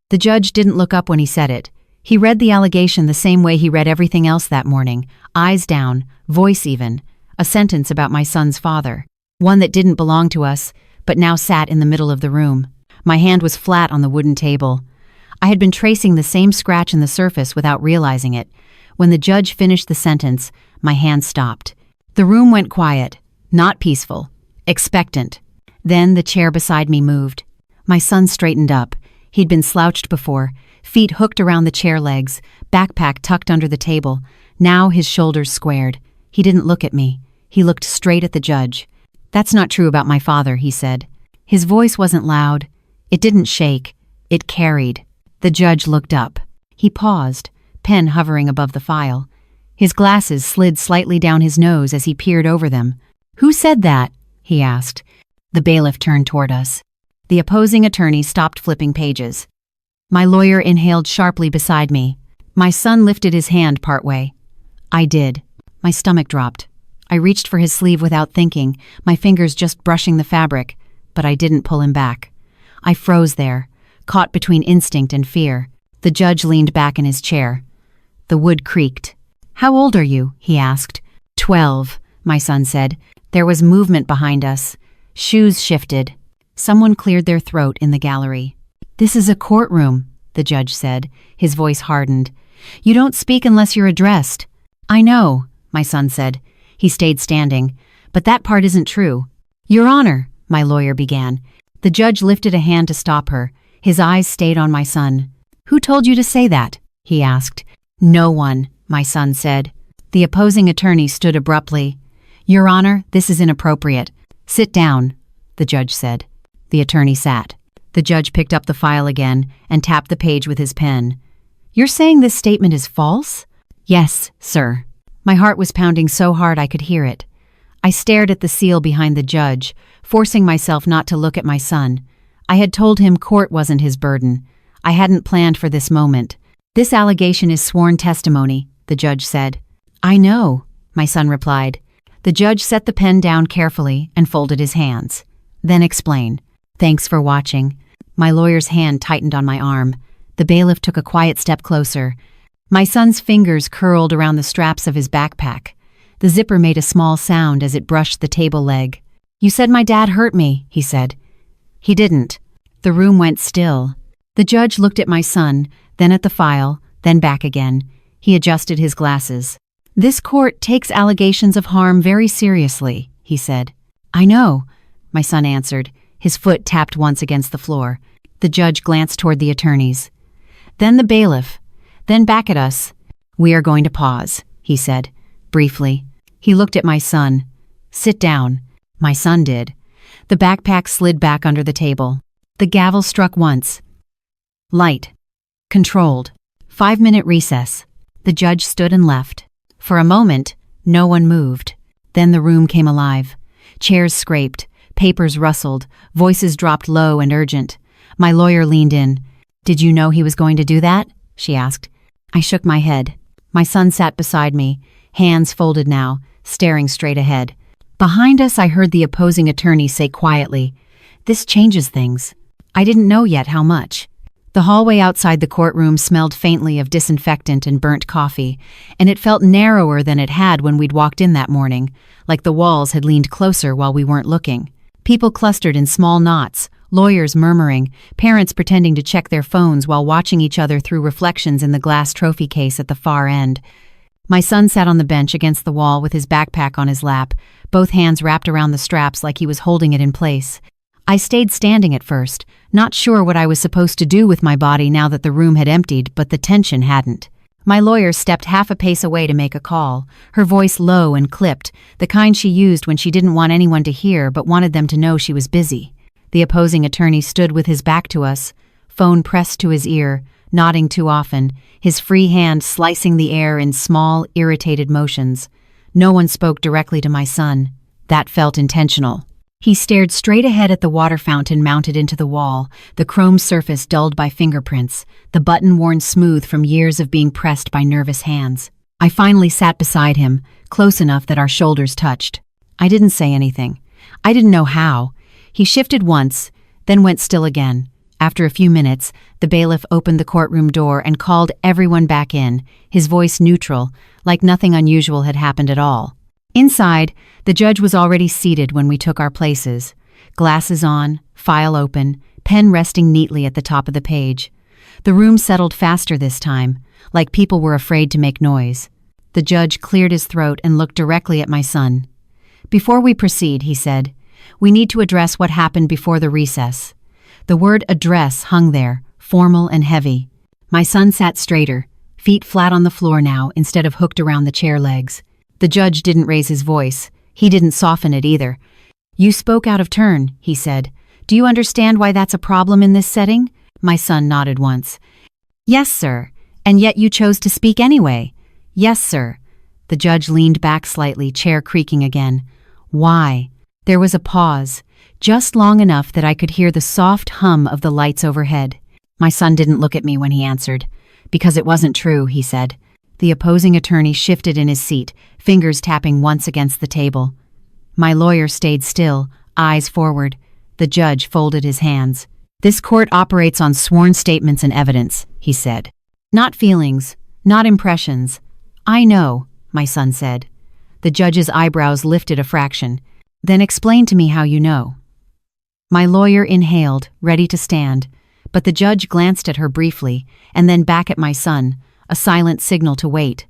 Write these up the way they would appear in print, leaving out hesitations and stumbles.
The judge didn't look up when he said it. He read the allegation the same way he read everything else that morning, eyes down, voice even, a sentence about my son's father. One that didn't belong to us, but now sat in the middle of the room. My hand was flat on the wooden table. I had been tracing the same scratch in the surface without realizing it. When the judge finished the sentence, my hand stopped. The room went quiet, not peaceful, expectant. Then the chair beside me moved. My son straightened up. He'd been slouched before, feet hooked around the chair legs, backpack tucked under the table. Now his shoulders squared. He didn't look at me. He looked straight at the judge. "That's not true about my father," he said. His voice wasn't loud. It didn't shake. It carried. The judge looked up. He paused, pen hovering above the file. His glasses slid slightly down his nose as he peered over them. "Who said that?" he asked. The bailiff turned toward us. The opposing attorney stopped flipping pages. My lawyer inhaled sharply beside me. My son lifted his hand partway. I did. My stomach dropped. I reached for his sleeve without thinking, my fingers just brushing the fabric, but I didn't pull him back. I froze there, caught between instinct and fear. The judge leaned back in his chair. The wood creaked. "How old are you?" he asked. 12, my son said. There was movement behind us. Shoes shifted. Someone cleared their throat in the gallery. "This is a courtroom," the judge said. His voice hardened. "You don't speak unless you're addressed." "I know," my son said. He stayed standing. "But that part isn't true." "Your Honor," my lawyer began. The judge lifted a hand to stop her. His eyes stayed on my son. "Who told you to say that?" he asked. "No one," my son said. The opposing attorney stood abruptly. "Your Honor, this is inappropriate." "Sit down," the judge said. The attorney sat. The judge picked up the file again and tapped the page with his pen. "You're saying this statement is false?" "Yes, sir." My heart was pounding so hard I could hear it. I stared at the seal behind the judge, forcing myself not to look at my son. I had told him court wasn't his burden. I hadn't planned for this moment. "This allegation is sworn testimony," the judge said. "I know," my son replied. The judge set the pen down carefully and folded his hands. "Then explain." "Thanks for watching." My lawyer's hand tightened on my arm. The bailiff took a quiet step closer. My son's fingers curled around the straps of his backpack. The zipper made a small sound as it brushed the table leg. "You said my dad hurt me," he said. "He didn't." The room went still. The judge looked at my son, then at the file, then back again. He adjusted his glasses. "This court takes allegations of harm very seriously," he said. "I know," my son answered. His foot tapped once against the floor. The judge glanced toward the attorneys. Then the bailiff. Then back at us. "We are going to pause," he said, briefly. He looked at my son. "Sit down." My son did. The backpack slid back under the table. The gavel struck once. Light. Controlled. 5-minute recess. The judge stood and left. For a moment, no one moved. Then the room came alive. Chairs scraped. Papers rustled. Voices dropped low and urgent. My lawyer leaned in. "Did you know he was going to do that?" she asked. I shook my head. My son sat beside me, hands folded now, staring straight ahead. Behind us, I heard the opposing attorney say quietly, "This changes things." I didn't know yet how much. The hallway outside the courtroom smelled faintly of disinfectant and burnt coffee, and it felt narrower than it had when we'd walked in that morning, like the walls had leaned closer while we weren't looking. People clustered in small knots, lawyers murmuring, parents pretending to check their phones while watching each other through reflections in the glass trophy case at the far end. My son sat on the bench against the wall with his backpack on his lap, both hands wrapped around the straps like he was holding it in place. I stayed standing at first, not sure what I was supposed to do with my body now that the room had emptied, but the tension hadn't. My lawyer stepped half a pace away to make a call, her voice low and clipped, the kind she used when she didn't want anyone to hear but wanted them to know she was busy. The opposing attorney stood with his back to us, phone pressed to his ear, nodding too often, his free hand slicing the air in small, irritated motions. No one spoke directly to my son. That felt intentional. He stared straight ahead at the water fountain mounted into the wall, the chrome surface dulled by fingerprints, the button worn smooth from years of being pressed by nervous hands. I finally sat beside him, close enough that our shoulders touched. I didn't say anything. I didn't know how. He shifted once, then went still again, After a few minutes, the bailiff opened the courtroom door and called everyone back in, his voice neutral, like nothing unusual had happened at all. Inside, the judge was already seated when we took our places. Glasses on, file open, pen resting neatly at the top of the page. The room settled faster this time, like people were afraid to make noise. The judge cleared his throat and looked directly at my son. "Before we proceed," he said, "we need to address what happened before the recess." The word address hung there, formal and heavy. My son sat straighter, feet flat on the floor now instead of hooked around the chair legs. The judge didn't raise his voice. He didn't soften it either. "You spoke out of turn," he said. "Do you understand why that's a problem in this setting?" My son nodded once. "Yes, sir. And yet you chose to speak anyway." "Yes, sir." The judge leaned back slightly, chair creaking again. "Why?" There was a pause, just long enough that I could hear the soft hum of the lights overhead. My son didn't look at me when he answered. "Because it wasn't true," he said. The opposing attorney shifted in his seat, fingers tapping once against the table. My lawyer stayed still, eyes forward. The judge folded his hands. "This court operates on sworn statements and evidence," he said. "Not feelings, not impressions." "I know," my son said. The judge's eyebrows lifted a fraction. "Then explain to me how you know." My lawyer inhaled, ready to stand, but the judge glanced at her briefly, and then back at my son, a silent signal to wait.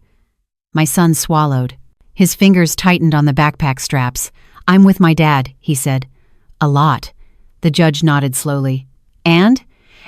My son swallowed. His fingers tightened on the backpack straps. "I'm with my dad," he said. "A lot." The judge nodded slowly. "And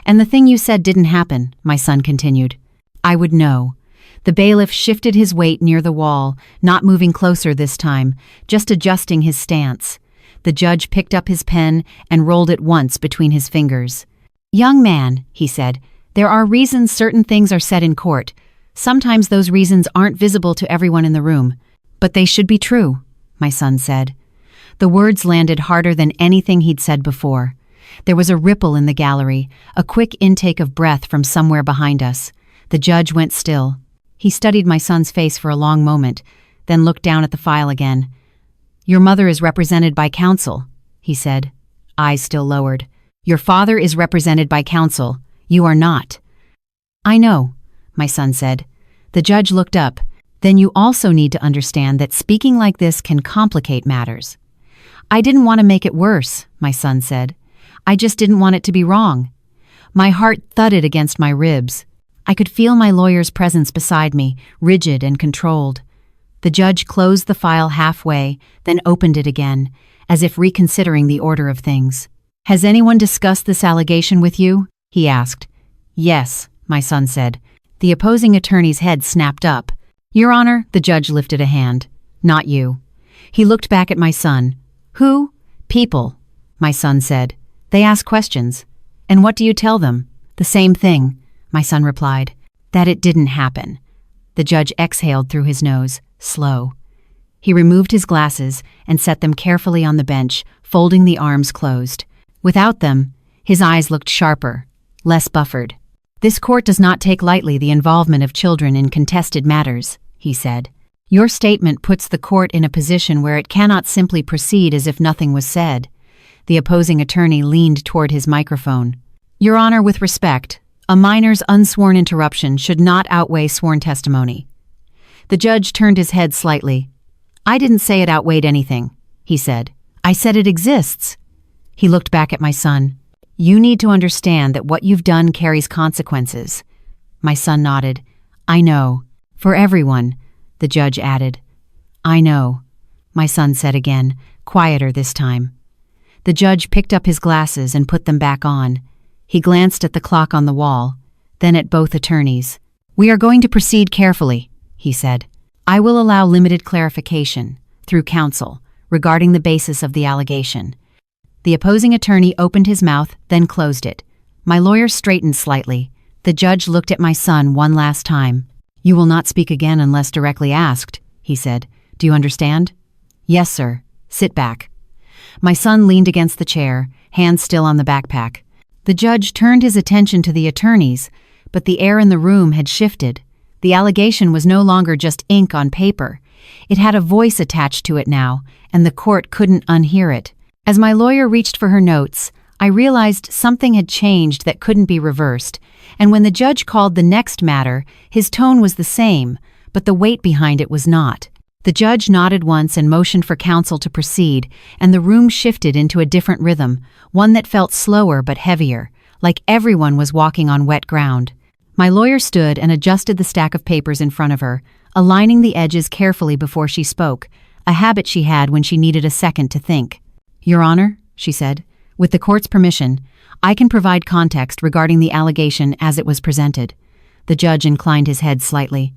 the thing you said didn't happen," my son continued. "I would know." The bailiff shifted his weight near the wall, not moving closer this time, just adjusting his stance. The judge picked up his pen and rolled it once between his fingers. "Young man," he said, "there are reasons certain things are said in court. Sometimes those reasons aren't visible to everyone in the room. But they should be true," my son said. The words landed harder than anything he'd said before. There was a ripple in the gallery, a quick intake of breath from somewhere behind us. The judge went still. He studied my son's face for a long moment, then looked down at the file again. "Your mother is represented by counsel," he said, eyes still lowered. "Your father is represented by counsel. You are not." "I know," my son said. The judge looked up. "Then you also need to understand that speaking like this can complicate matters." "I didn't want to make it worse," my son said. "I just didn't want it to be wrong." My heart thudded against my ribs. I could feel my lawyer's presence beside me, rigid and controlled. The judge closed the file halfway, then opened it again, as if reconsidering the order of things. "Has anyone discussed this allegation with you?" he asked. "Yes," my son said. The opposing attorney's head snapped up. "Your Honor," the judge lifted a hand. "Not you." He looked back at my son. "Who?" "People," my son said. "They ask questions." "And what do you tell them?" "The same thing," my son replied. "That it didn't happen." The judge exhaled through his nose, slow. He removed his glasses and set them carefully on the bench, folding the arms closed. Without them, his eyes looked sharper, less buffered. "This court does not take lightly the involvement of children in contested matters," he said. "Your statement puts the court in a position where it cannot simply proceed as if nothing was said." The opposing attorney leaned toward his microphone. "Your Honor, with respect, a minor's unsworn interruption should not outweigh sworn testimony." The judge turned his head slightly. "I didn't say it outweighed anything," he said. "I said it exists." He looked back at my son. "You need to understand that what you've done carries consequences." My son nodded. "I know. For everyone," the judge added. "I know," my son said again, quieter this time. The judge picked up his glasses and put them back on. He glanced at the clock on the wall, then at both attorneys. "We are going to proceed carefully," he said. "I will allow limited clarification, through counsel, regarding the basis of the allegation." The opposing attorney opened his mouth, then closed it. My lawyer straightened slightly. The judge looked at my son one last time. "You will not speak again unless directly asked," he said. "Do you understand?" "Yes, sir. Sit back." My son leaned against the chair, hands still on the backpack. The judge turned his attention to the attorneys, but the air in the room had shifted. The allegation was no longer just ink on paper. It had a voice attached to it now, and the court couldn't unhear it. As my lawyer reached for her notes, I realized something had changed that couldn't be reversed, and when the judge called the next matter, his tone was the same, but the weight behind it was not. The judge nodded once and motioned for counsel to proceed, and the room shifted into a different rhythm, one that felt slower but heavier, like everyone was walking on wet ground. My lawyer stood and adjusted the stack of papers in front of her, aligning the edges carefully before she spoke, a habit she had when she needed a second to think. "Your Honor," she said, "with the court's permission, I can provide context regarding the allegation as it was presented." The judge inclined his head slightly.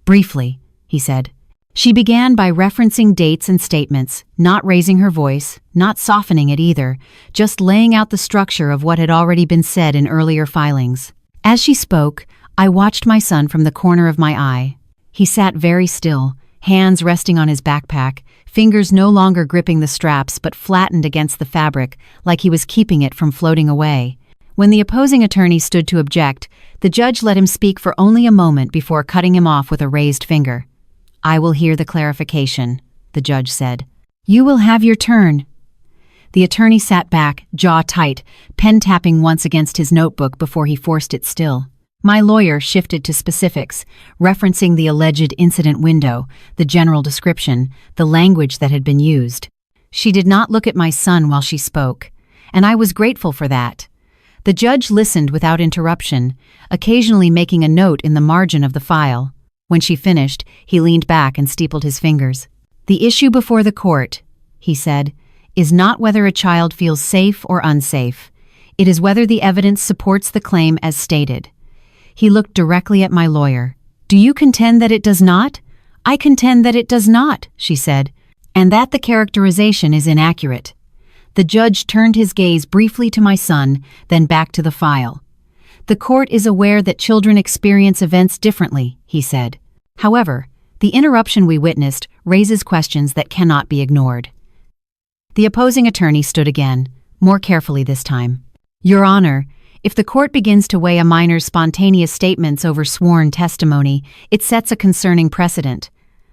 "Briefly," he said. She began by referencing dates and statements, not raising her voice, not softening it either, just laying out the structure of what had already been said in earlier filings. As she spoke, I watched my son from the corner of my eye. He sat very still, hands resting on his backpack, fingers no longer gripping the straps but flattened against the fabric like he was keeping it from floating away. When the opposing attorney stood to object, the judge let him speak for only a moment before cutting him off with a raised finger. "I will hear the clarification," the judge said. "You will have your turn." The attorney sat back, jaw tight, pen tapping once against his notebook before he forced it still. My lawyer shifted to specifics, referencing the alleged incident window, the general description, the language that had been used. She did not look at my son while she spoke, and I was grateful for that. The judge listened without interruption, occasionally making a note in the margin of the file. When she finished, he leaned back and steepled his fingers. "The issue before the court," he said, "is not whether a child feels safe or unsafe. It is whether the evidence supports the claim as stated." He looked directly at my lawyer. "Do you contend that it does not?" "I contend that it does not," she said, "and that the characterization is inaccurate." The judge turned his gaze briefly to my son, then back to the file. "The court is aware that children experience events differently," he said. However, the interruption we witnessed raises questions that cannot be ignored. The opposing attorney stood again, more carefully this time. "Your Honor, if the court begins to weigh a minor's spontaneous statements over sworn testimony, it sets a concerning precedent."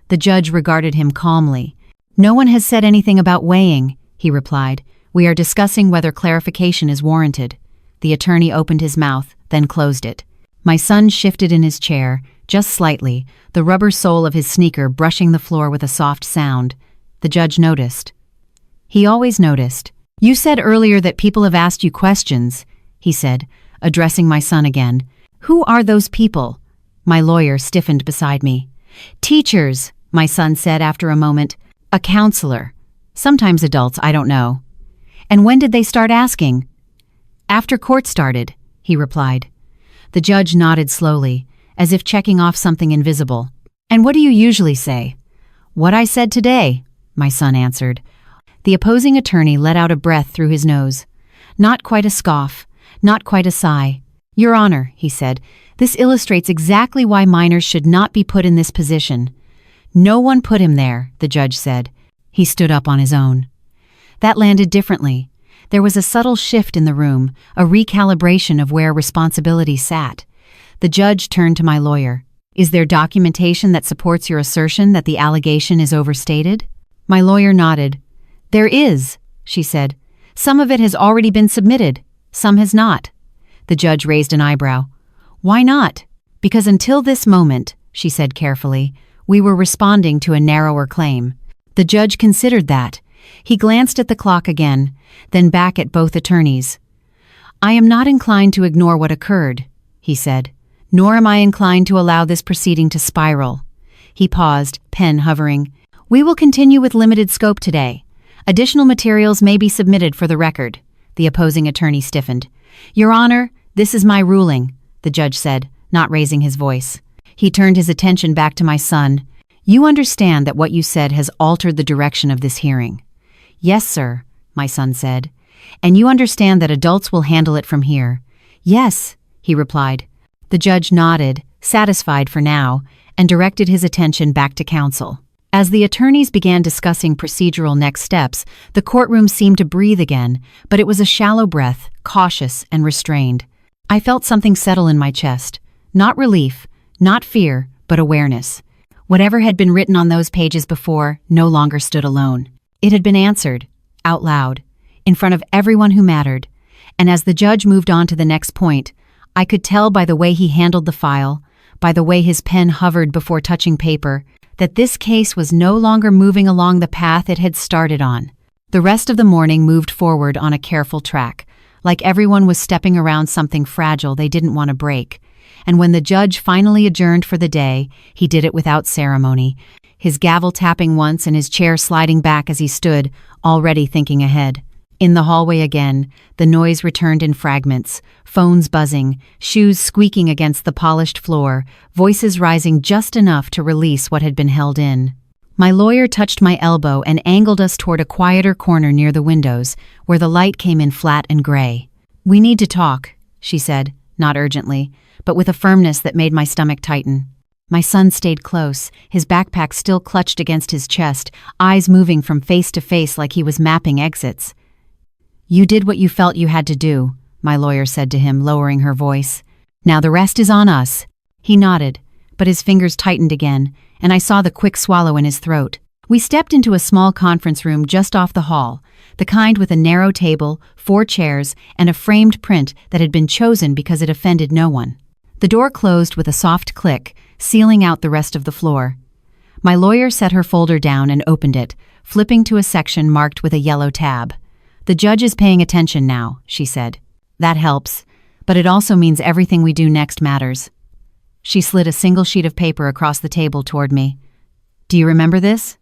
The judge regarded him calmly. "No one has said anything about weighing," he replied. "We are discussing whether clarification is warranted." The attorney opened his mouth, then closed it. My son shifted in his chair, just slightly, the rubber sole of his sneaker brushing the floor with a soft sound. The judge noticed. He always noticed. "You said earlier that people have asked you questions," he said, addressing my son again. "Who are those people?" My lawyer stiffened beside me. "Teachers," my son said after a moment. "A counselor. Sometimes adults, I don't know." "And when did they start asking?" "After court started," he replied. The judge nodded slowly, as if checking off something invisible. "And what do you usually say?" "What I said today," my son answered. The opposing attorney let out a breath through his nose. Not quite a scoff, not quite a sigh. "Your Honor," he said, "this illustrates exactly why minors should not be put in this position." "No one put him there," the judge said. He stood up on his own. That landed differently. There was a subtle shift in the room, a recalibration of where responsibility sat. The judge turned to my lawyer. "Is there documentation that supports your assertion that the allegation is overstated?" My lawyer nodded. "There is," she said. "Some of it has already been submitted, some has not." The judge raised an eyebrow. "Why not?" "Because until this moment," she said carefully, "we were responding to a narrower claim." The judge considered that. He glanced at the clock again, then back at both attorneys. "I am not inclined to ignore what occurred," he said, "nor am I inclined to allow this proceeding to spiral." He paused, pen hovering. "We will continue with limited scope today. Additional materials may be submitted for the record." The opposing attorney stiffened. "Your Honor, this is my ruling," the judge said, not raising his voice. He turned his attention back to my son. "You understand that what you said has altered the direction of this hearing?" "Yes, sir," my son said. "And you understand that adults will handle it from here?" "Yes," he replied. The judge nodded, satisfied for now, and directed his attention back to counsel. As the attorneys began discussing procedural next steps, the courtroom seemed to breathe again, but it was a shallow breath, cautious and restrained. I felt something settle in my chest. Not relief, not fear, but awareness. Whatever had been written on those pages before no longer stood alone. It had been answered, out loud, in front of everyone who mattered, And as the judge moved on to the next point, I could tell by the way he handled the file, by the way his pen hovered before touching paper, that this case was no longer moving along the path it had started on. The rest of the morning moved forward on a careful track, like everyone was stepping around something fragile they didn't want to break. And when the judge finally adjourned for the day, he did it without ceremony, his gavel tapping once and his chair sliding back as he stood, already thinking ahead. In the hallway again, the noise returned in fragments, phones buzzing, shoes squeaking against the polished floor, voices rising just enough to release what had been held in. My lawyer touched my elbow and angled us toward a quieter corner near the windows, where the light came in flat and gray. "We need to talk," she said, not urgently, but with a firmness that made my stomach tighten. My son stayed close, his backpack still clutched against his chest, eyes moving from face to face like he was mapping exits. "You did what you felt you had to do," my lawyer said to him, lowering her voice. "Now the rest is on us." He nodded, but his fingers tightened again, and I saw the quick swallow in his throat. We stepped into a small conference room just off the hall, the kind with a narrow table, 4 chairs, and a framed print that had been chosen because it offended no one. The door closed with a soft click, sealing out the rest of the floor. My lawyer set her folder down and opened it, flipping to a section marked with a yellow tab. "The judge is paying attention now," she said. "That helps, but it also means everything we do next matters." She slid a single sheet of paper across the table toward me. "Do you remember this?"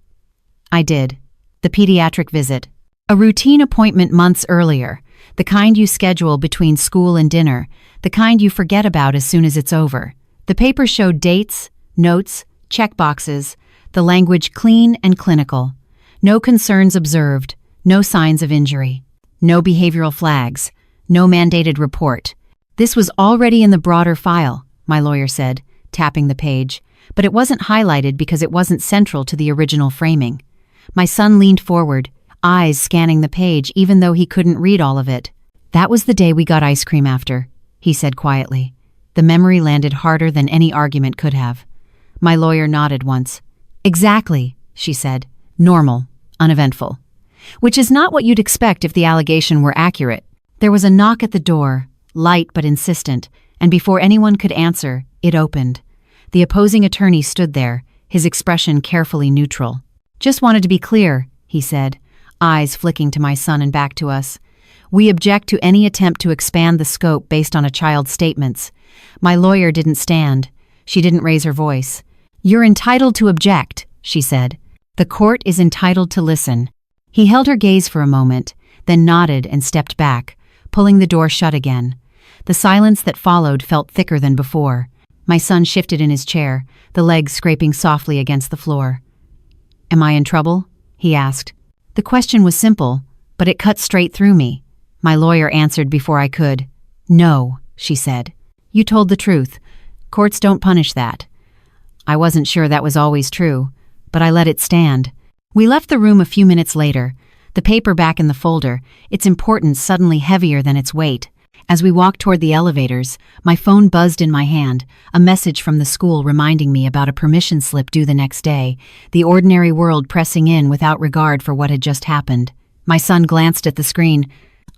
I did. The pediatric visit. A routine appointment months earlier, the kind you schedule between school and dinner, the kind you forget about as soon as it's over. The paper showed dates, notes, checkboxes, the language clean and clinical. No concerns observed. No signs of injury. No behavioral flags. No mandated report. This was already in the broader file, my lawyer said, tapping the page, but it wasn't highlighted because it wasn't central to the original framing. My son leaned forward, eyes scanning the page even though he couldn't read all of it. "That was the day we got ice cream after," he said quietly. The memory landed harder than any argument could have. My lawyer nodded once. "Exactly," she said. "Normal, uneventful." Which is not what you'd expect if the allegation were accurate. There was a knock at the door, light but insistent, and before anyone could answer, it opened. The opposing attorney stood there, his expression carefully neutral. "Just wanted to be clear," he said, eyes flicking to my son and back to us. "We object to any attempt to expand the scope based on a child's statements." My lawyer didn't stand. She didn't raise her voice. "You're entitled to object," she said. "The court is entitled to listen." He held her gaze for a moment, then nodded and stepped back, pulling the door shut again. The silence that followed felt thicker than before. My son shifted in his chair, the legs scraping softly against the floor. "Am I in trouble?" he asked. The question was simple, but it cut straight through me. My lawyer answered before I could. "No," she said. "You told the truth. Courts don't punish that." I wasn't sure that was always true, but I let it stand. We left the room a few minutes later, the paper back in the folder, its importance suddenly heavier than its weight. As we walked toward the elevators, my phone buzzed in my hand, a message from the school reminding me about a permission slip due the next day, the ordinary world pressing in without regard for what had just happened. My son glanced at the screen.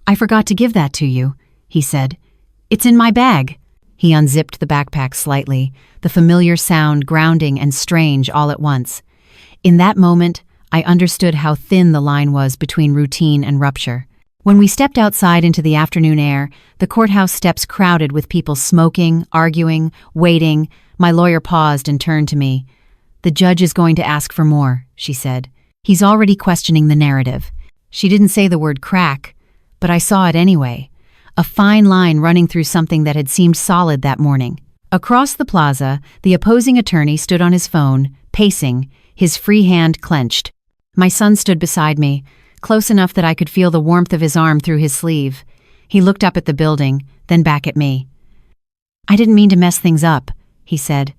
"I forgot to give that to you," he said. "It's in my bag." He unzipped the backpack slightly, the familiar sound grounding and strange all at once. In that moment, I understood how thin the line was between routine and rupture. When we stepped outside into the afternoon air, the courthouse steps crowded with people smoking, arguing, waiting. My lawyer paused and turned to me. "The judge is going to ask for more," she said. "He's already questioning the narrative." She didn't say the word crack, but I saw it anyway. A fine line running through something that had seemed solid that morning. Across the plaza, the opposing attorney stood on his phone, pacing, his free hand clenched. My son stood beside me, close enough that I could feel the warmth of his arm through his sleeve. He looked up at the building, then back at me. "I didn't mean to mess things up," he said.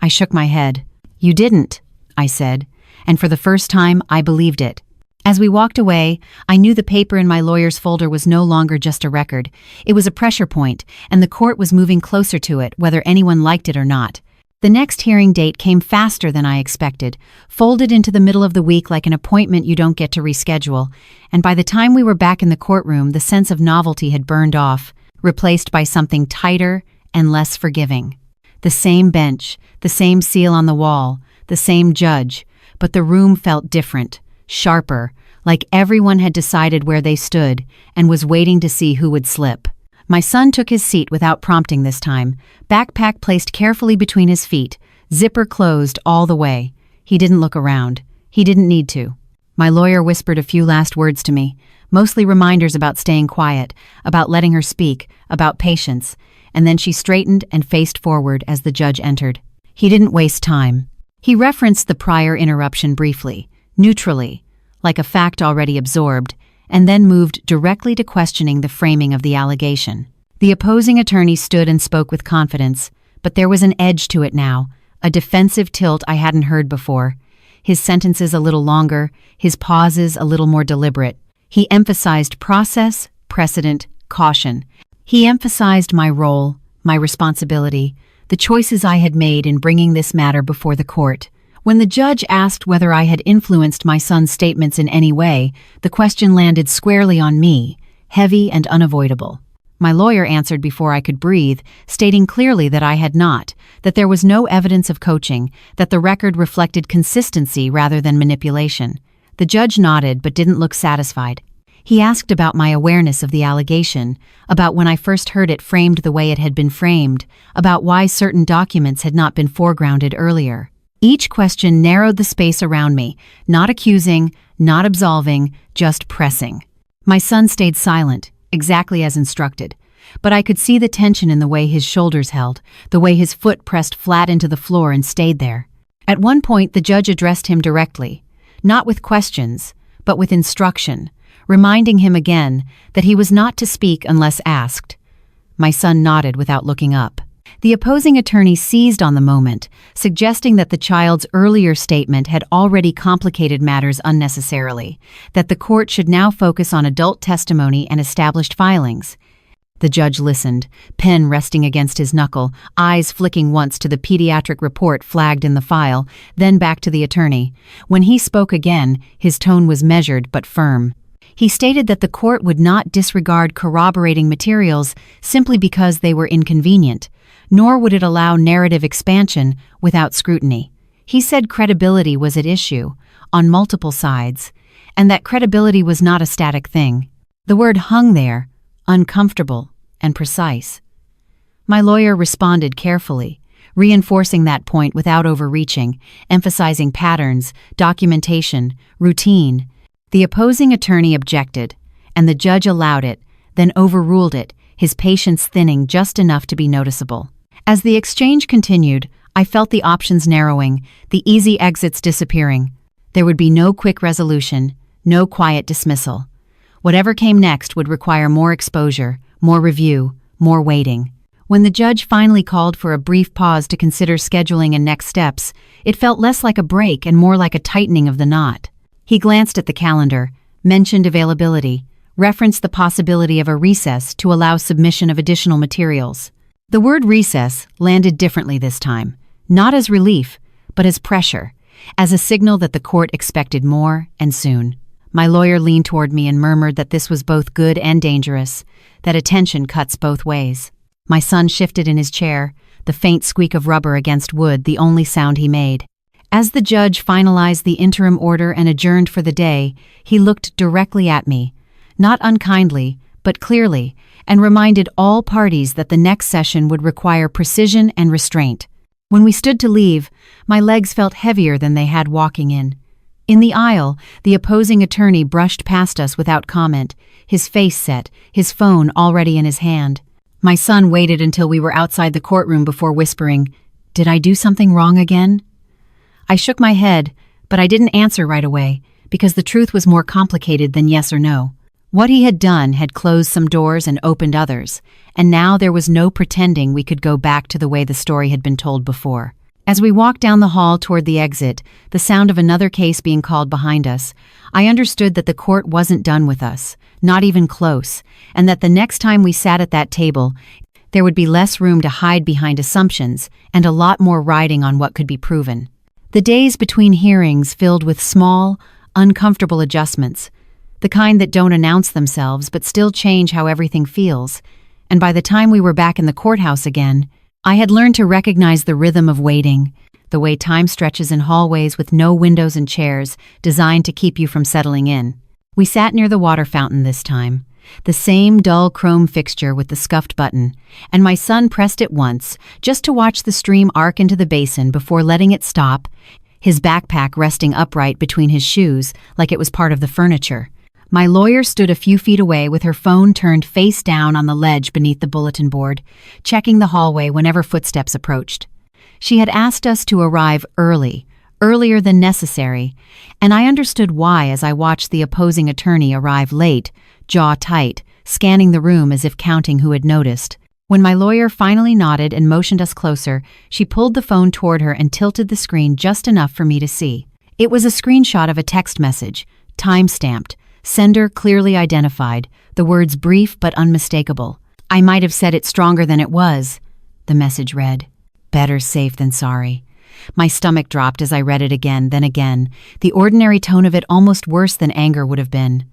I shook my head. "You didn't," I said, and for the first time I believed it. As we walked away, I knew the paper in my lawyer's folder was no longer just a record. It was a pressure point, and the court was moving closer to it, whether anyone liked it or not. The next hearing date came faster than I expected, folded into the middle of the week like an appointment you don't get to reschedule, and by the time we were back in the courtroom, the sense of novelty had burned off, replaced by something tighter and less forgiving. The same bench, the same seal on the wall, the same judge, but the room felt different, sharper, like everyone had decided where they stood and was waiting to see who would slip. My son took his seat without prompting this time, backpack placed carefully between his feet, zipper closed all the way. He didn't look around. He didn't need to. My lawyer whispered a few last words to me, mostly reminders about staying quiet, about letting her speak, about patience, and then she straightened and faced forward as the judge entered. He didn't waste time. He referenced the prior interruption briefly, neutrally, like a fact already absorbed, and then moved directly to questioning the framing of the allegation. The opposing attorney stood and spoke with confidence, but there was an edge to it now, a defensive tilt I hadn't heard before. His sentences a little longer, his pauses a little more deliberate. He emphasized process, precedent, caution. He emphasized my role, my responsibility, the choices I had made in bringing this matter before the court. When the judge asked whether I had influenced my son's statements in any way, the question landed squarely on me, heavy and unavoidable. My lawyer answered before I could breathe, stating clearly that I had not, that there was no evidence of coaching, that the record reflected consistency rather than manipulation. The judge nodded but didn't look satisfied. He asked about my awareness of the allegation, about when I first heard it framed the way it had been framed, about why certain documents had not been foregrounded earlier. Each question narrowed the space around me, not accusing, not absolving, just pressing. My son stayed silent, exactly as instructed, but I could see the tension in the way his shoulders held, the way his foot pressed flat into the floor and stayed there. At one point, the judge addressed him directly, not with questions, but with instruction, reminding him again that he was not to speak unless asked. My son nodded without looking up. The opposing attorney seized on the moment, suggesting that the child's earlier statement had already complicated matters unnecessarily, that the court should now focus on adult testimony and established filings. The judge listened, pen resting against his knuckle, eyes flicking once to the pediatric report flagged in the file, then back to the attorney. When he spoke again, his tone was measured but firm. He stated that the court would not disregard corroborating materials simply because they were inconvenient, nor would it allow narrative expansion without scrutiny. He said credibility was at issue, on multiple sides, and that credibility was not a static thing. The word hung there, uncomfortable and precise. My lawyer responded carefully, reinforcing that point without overreaching, emphasizing patterns, documentation, routine. The opposing attorney objected, and the judge allowed it, then overruled it, his patience thinning just enough to be noticeable. As the exchange continued, I felt the options narrowing, the easy exits disappearing. There would be no quick resolution, no quiet dismissal. Whatever came next would require more exposure, more review, more waiting. When the judge finally called for a brief pause to consider scheduling and next steps, it felt less like a break and more like a tightening of the knot. He glanced at the calendar, mentioned availability, referenced the possibility of a recess to allow submission of additional materials. The word recess landed differently this time, not as relief, but as pressure, as a signal that the court expected more and soon. My lawyer leaned toward me and murmured that this was both good and dangerous, that attention cuts both ways. My son shifted in his chair, the faint squeak of rubber against wood the only sound he made. As the judge finalized the interim order and adjourned for the day, he looked directly at me, not unkindly, but clearly, and reminded all parties that the next session would require precision and restraint. When we stood to leave, my legs felt heavier than they had walking in. In the aisle, the opposing attorney brushed past us without comment, his face set, his phone already in his hand. My son waited until we were outside the courtroom before whispering, "Did I do something wrong again?" I shook my head, but I didn't answer right away, because the truth was more complicated than yes or no. What he had done had closed some doors and opened others, and now there was no pretending we could go back to the way the story had been told before. As we walked down the hall toward the exit, the sound of another case being called behind us, I understood that the court wasn't done with us, not even close, and that the next time we sat at that table, There would be less room to hide behind assumptions and a lot more riding on what could be proven. The days between hearings filled with small, uncomfortable adjustments, the kind that don't announce themselves but still change how everything feels, and by the time we were back in the courthouse again, I had learned to recognize the rhythm of waiting, the way time stretches in hallways with no windows and chairs designed to keep you from settling in. We sat near the water fountain this time, the same dull chrome fixture with the scuffed button, and my son pressed it once just to watch the stream arc into the basin before letting it stop, his backpack resting upright between his shoes like it was part of the furniture. My lawyer stood a few feet away with her phone turned face down on the ledge beneath the bulletin board, checking the hallway whenever footsteps approached. She had asked us to arrive earlier than necessary, and I understood why as I watched the opposing attorney arrive late, jaw tight, scanning the room as if counting who had noticed. When my lawyer finally nodded and motioned us closer, she pulled the phone toward her and tilted the screen just enough for me to see. It was a screenshot of a text message, time-stamped, sender clearly identified, the words brief but unmistakable. I might have said it stronger than it was. The message read, "Better safe than sorry." My stomach dropped as I read it again, then again, the ordinary tone of it almost worse than anger would have been.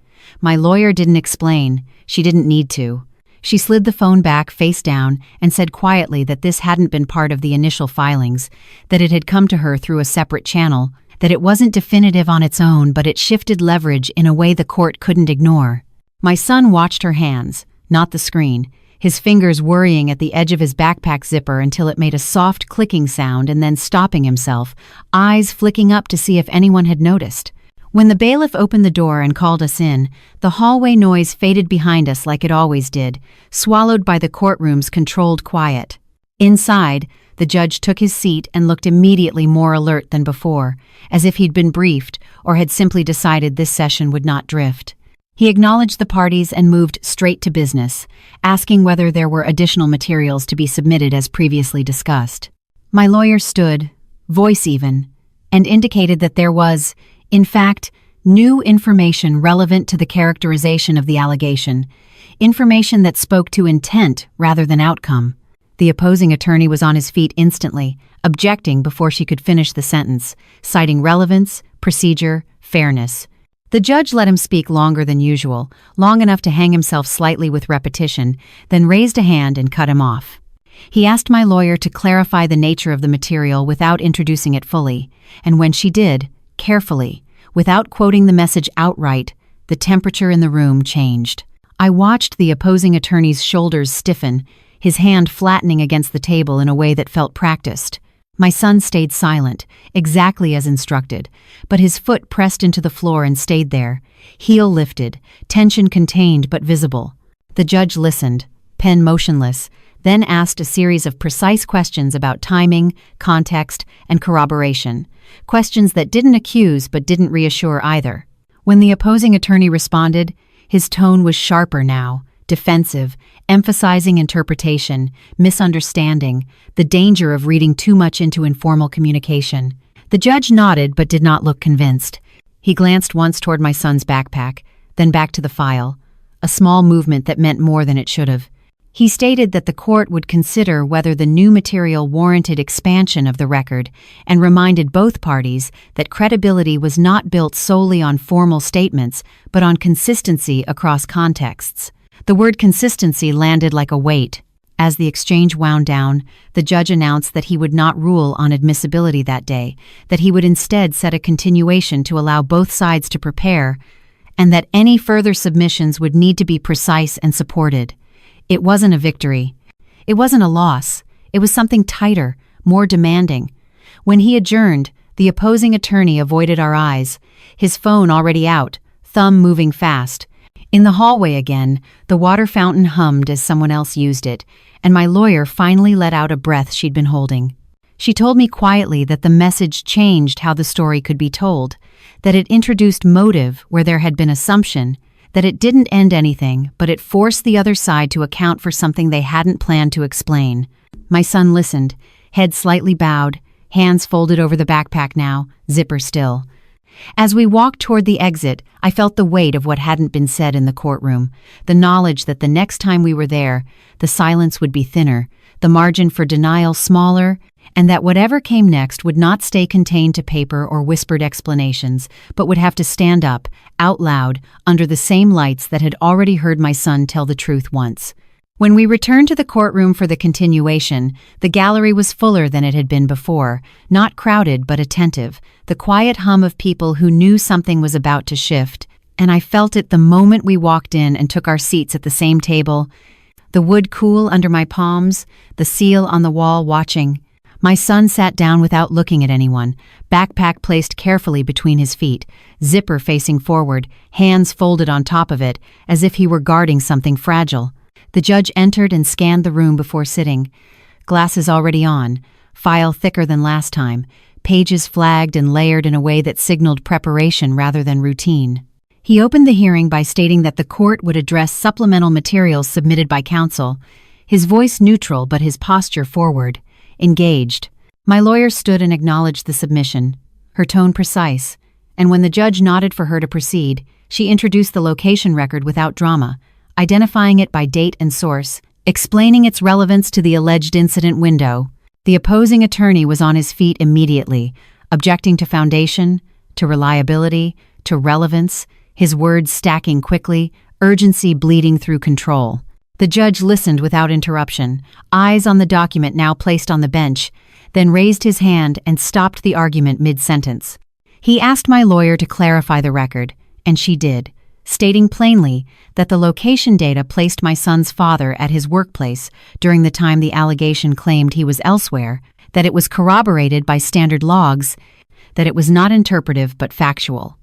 My lawyer didn't explain. She didn't need to. She slid the phone back face down and said quietly that this hadn't been part of the initial filings, that it had come to her through a separate channel, that it wasn't definitive on its own, but it shifted leverage in a way the court couldn't ignore. My son watched her hands, not the screen, his fingers worrying at the edge of his backpack zipper until it made a soft clicking sound and then stopping himself, eyes flicking up to see if anyone had noticed. When the bailiff opened the door and called us in, the hallway noise faded behind us like it always did, swallowed by the courtroom's controlled quiet. Inside, the judge took his seat and looked immediately more alert than before, as if he'd been briefed or had simply decided this session would not drift. He acknowledged the parties and moved straight to business, asking whether there were additional materials to be submitted as previously discussed. My lawyer stood, voice even, and indicated that there was, in fact, new information relevant to the characterization of the allegation, information that spoke to intent rather than outcome. The opposing attorney was on his feet instantly, objecting before she could finish the sentence, citing relevance, procedure, fairness. The judge let him speak longer than usual, long enough to hang himself slightly with repetition, then raised a hand and cut him off. He asked my lawyer to clarify the nature of the material without introducing it fully, and when she did, carefully, without quoting the message outright, the temperature in the room changed. I watched the opposing attorney's shoulders stiffen, his hand flattening against the table in a way that felt practiced. My son stayed silent, exactly as instructed, but his foot pressed into the floor and stayed there, heel lifted, tension contained but visible. The judge listened, pen motionless, then asked a series of precise questions about timing, context, and corroboration, questions that didn't accuse but didn't reassure either. When the opposing attorney responded, his tone was sharper now, defensive, emphasizing interpretation, misunderstanding, the danger of reading too much into informal communication. The judge nodded but did not look convinced. He glanced once toward my son's backpack, then back to the file, a small movement that meant more than it should have. He stated that the court would consider whether the new material warranted expansion of the record and reminded both parties that credibility was not built solely on formal statements but on consistency across contexts. The word consistency landed like a weight. As the exchange wound down, the judge announced that he would not rule on admissibility that day, that he would instead set a continuation to allow both sides to prepare, and that any further submissions would need to be precise and supported. It wasn't a victory. It wasn't a loss. It was something tighter, more demanding. When he adjourned, the opposing attorney avoided our eyes, his phone already out, thumb moving fast. In the hallway again, the water fountain hummed as someone else used it, and my lawyer finally let out a breath she'd been holding. She told me quietly that the message changed how the story could be told, that it introduced motive where there had been assumption, that it didn't end anything, but it forced the other side to account for something they hadn't planned to explain. My son listened, head slightly bowed, hands folded over the backpack now, zipper still. As we walked toward the exit, I felt the weight of what hadn't been said in the courtroom, the knowledge that the next time we were there, the silence would be thinner, the margin for denial smaller, and that whatever came next would not stay contained to paper or whispered explanations, but would have to stand up, out loud, under the same lights that had already heard my son tell the truth once. When we returned to the courtroom for the continuation, the gallery was fuller than it had been before, not crowded but attentive, the quiet hum of people who knew something was about to shift, and I felt it the moment we walked in and took our seats at the same table. The wood cool under my palms, the seal on the wall watching. My son sat down without looking at anyone, backpack placed carefully between his feet, zipper facing forward, hands folded on top of it, as if he were guarding something fragile. The judge entered and scanned the room before sitting. Glasses already on, file thicker than last time, pages flagged and layered in a way that signaled preparation rather than routine. He opened the hearing by stating that the court would address supplemental materials submitted by counsel, his voice neutral but his posture forward, engaged. My lawyer stood and acknowledged the submission, her tone precise, and when the judge nodded for her to proceed, she introduced the location record without drama, identifying it by date and source, explaining its relevance to the alleged incident window. The opposing attorney was on his feet immediately, objecting to foundation, to reliability, to relevance, his words stacking quickly, urgency bleeding through control. The judge listened without interruption, eyes on the document now placed on the bench, then raised his hand and stopped the argument mid-sentence. He asked my lawyer to clarify the record, and she did, stating plainly that the location data placed my son's father at his workplace during the time the allegation claimed he was elsewhere, that it was corroborated by standard logs, that it was not interpretive but factual.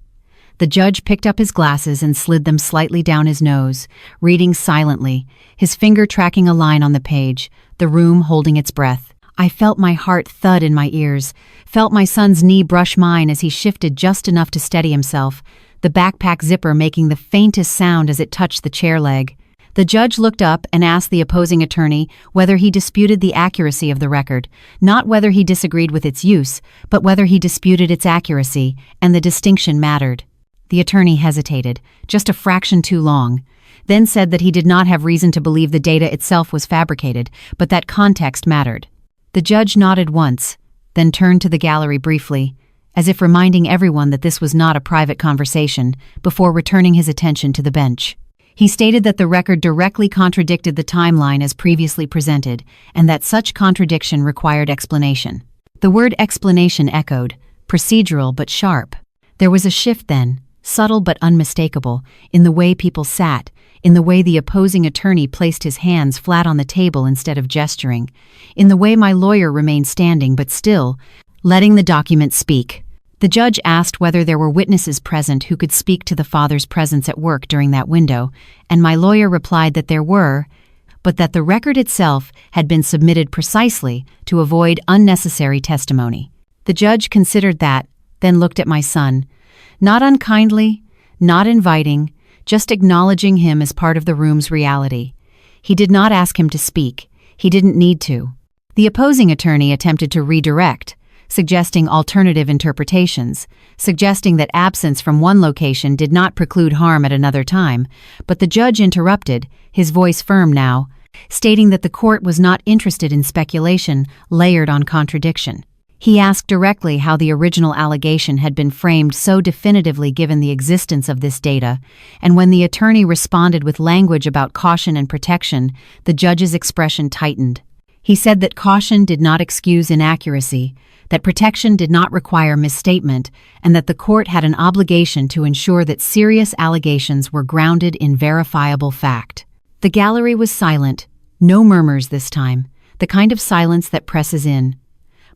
The judge picked up his glasses and slid them slightly down his nose, reading silently, his finger tracking a line on the page, the room holding its breath. I felt my heart thud in my ears, felt my son's knee brush mine as he shifted just enough to steady himself, the backpack zipper making the faintest sound as it touched the chair leg. The judge looked up and asked the opposing attorney whether he disputed the accuracy of the record, not whether he disagreed with its use, but whether he disputed its accuracy, and the distinction mattered. The attorney hesitated, just a fraction too long, then said that he did not have reason to believe the data itself was fabricated, but that context mattered. The judge nodded once, then turned to the gallery briefly, as if reminding everyone that this was not a private conversation, before returning his attention to the bench. He stated that the record directly contradicted the timeline as previously presented, and that such contradiction required explanation. The word explanation echoed, procedural but sharp. There was a shift then, subtle but unmistakable, in the way people sat, in the way the opposing attorney placed his hands flat on the table instead of gesturing, in the way my lawyer remained standing but still, letting the document speak. The judge asked whether there were witnesses present who could speak to the father's presence at work during that window, and my lawyer replied that there were, but that the record itself had been submitted precisely to avoid unnecessary testimony. The judge considered that, then looked at my son, not unkindly, not inviting, just acknowledging him as part of the room's reality. He did not ask him to speak. He didn't need to. The opposing attorney attempted to redirect, suggesting alternative interpretations, suggesting that absence from one location did not preclude harm at another time, but the judge interrupted, his voice firm now, stating that the court was not interested in speculation layered on contradiction. He asked directly how the original allegation had been framed so definitively given the existence of this data, and when the attorney responded with language about caution and protection, the judge's expression tightened. He said that caution did not excuse inaccuracy, that protection did not require misstatement, and that the court had an obligation to ensure that serious allegations were grounded in verifiable fact. The gallery was silent, no murmurs this time, the kind of silence that presses in.